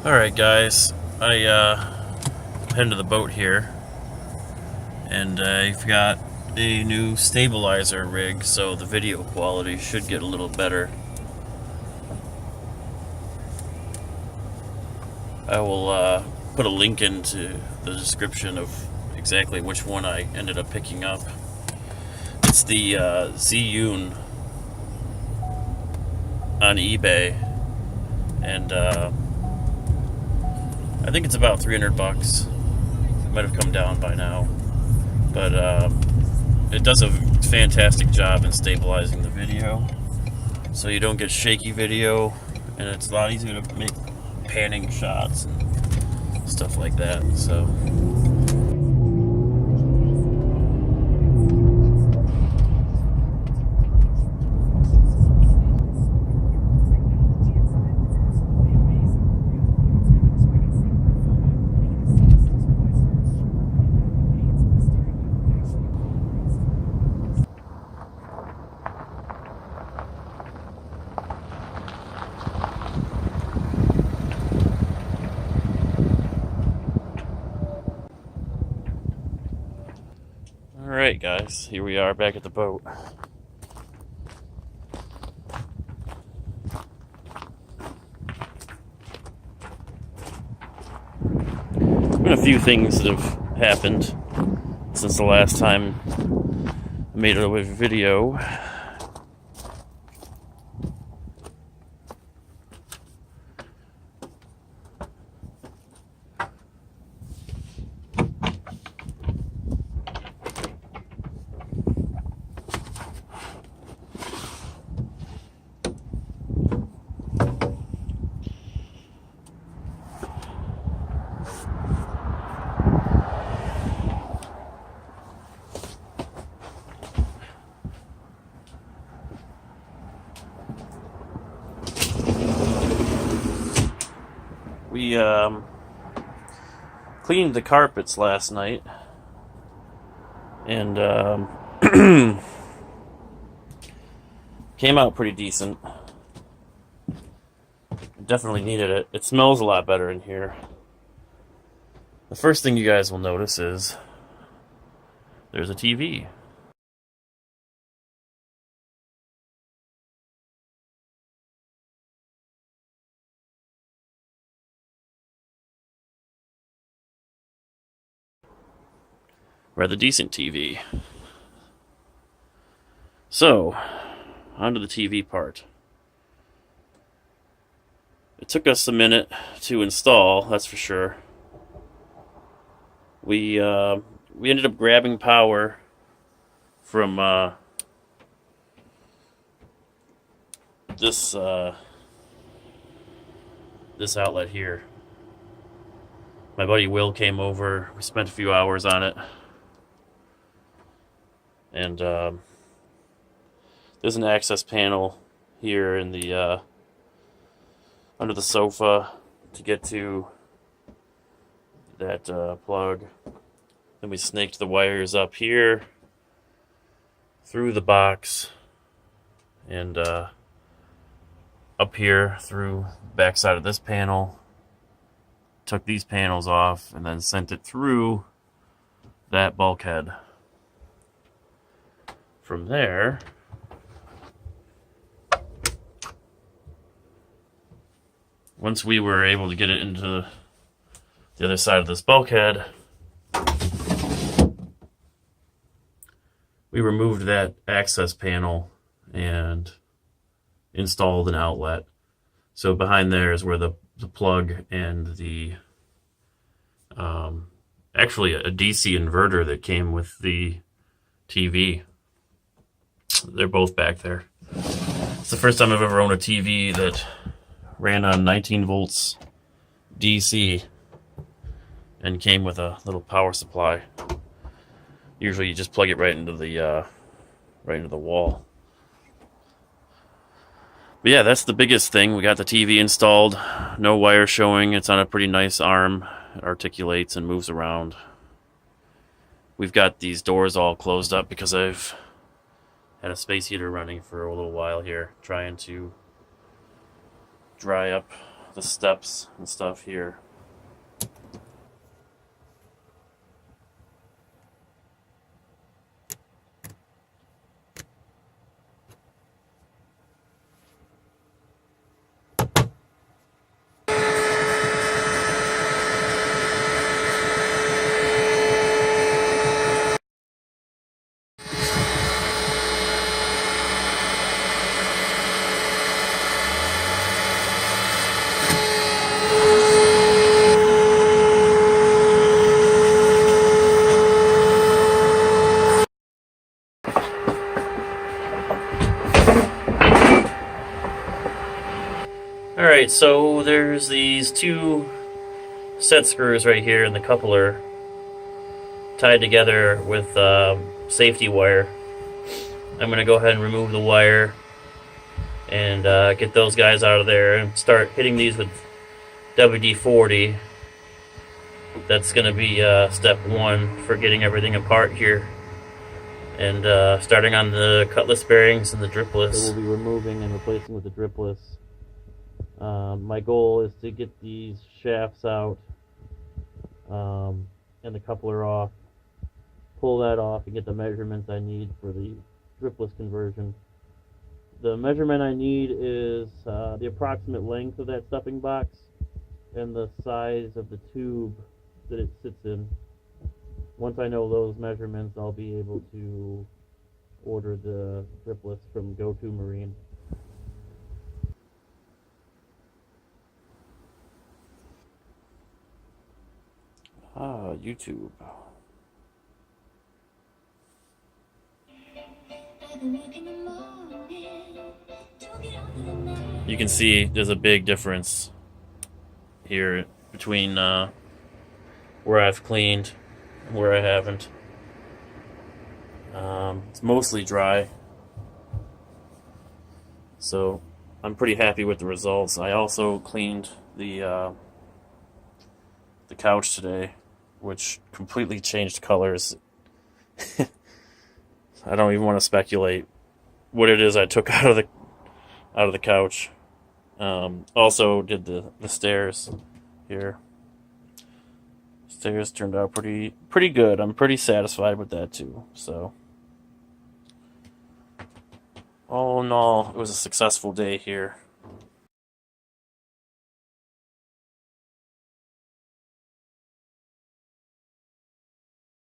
Alright guys, heading to the boat here, and I've got a new stabilizer rig, so the video quality should get a little better. I will put a link into the description of exactly which one I ended up picking up. It's the Zhiyun on eBay, and I think it's about 300 bucks. It might have come down by now, but it does a fantastic job in stabilizing the video, so you don't get shaky video, and it's a lot easier to make panning shots and stuff like that. So alright guys, here we are back at the boat. Been a few things that have happened since the last time I made a video. We cleaned the carpets last night, and came out pretty decent. Definitely needed it. It smells a lot better in here. The first thing you guys will notice is there's a TV. Rather decent TV. So, onto the TV part. It took us a minute to install, that's for sure. We ended up grabbing power from this outlet here. My buddy Will came over. We spent a few hours on it. And there's an access panel here in the under the sofa to get to that plug. Then we snaked the wires up here through the box and up here through the back side of this panel. Took these panels off and then sent it through that bulkhead. From there, once we were able to get it into the other side of this bulkhead, we removed that access panel and installed an outlet. So behind there is where the plug and the actually a DC inverter that came with the TV. They're both back there. It's the first time I've ever owned a TV that ran on 19 volts DC and came with a little power supply. Usually you just plug it right into the wall. But yeah, that's the biggest thing. We got the TV installed. No wire showing. It's on a pretty nice arm. It articulates and moves around. We've got these doors all closed up because I've had a space heater running for a little while here, trying to dry up the steps and stuff here. Alright, so there's these two set screws right here in the coupler tied together with safety wire. I'm going to go ahead and remove the wire and get those guys out of there and start hitting these with WD-40. That's going to be step one for getting everything apart here. And starting on the cutlass bearings and the dripless. So we'll be removing and replacing with the dripless. My goal is to get these shafts out and the coupler off, pull that off, and get the measurements I need for the dripless conversion. The measurement I need is the approximate length of that stuffing box and the size of the tube that it sits in. Once I know those measurements, I'll be able to order the dripless from Go-To Marine. YouTube. You can see there's a big difference here between where I've cleaned and where I haven't. It's mostly dry, so I'm pretty happy with the results. I also cleaned the couch today, which completely changed colors. I don't even want to speculate what it is I took out of the couch. Also did the stairs here. Stairs turned out pretty good. I'm pretty satisfied with that too. So all in all, it was a successful day here.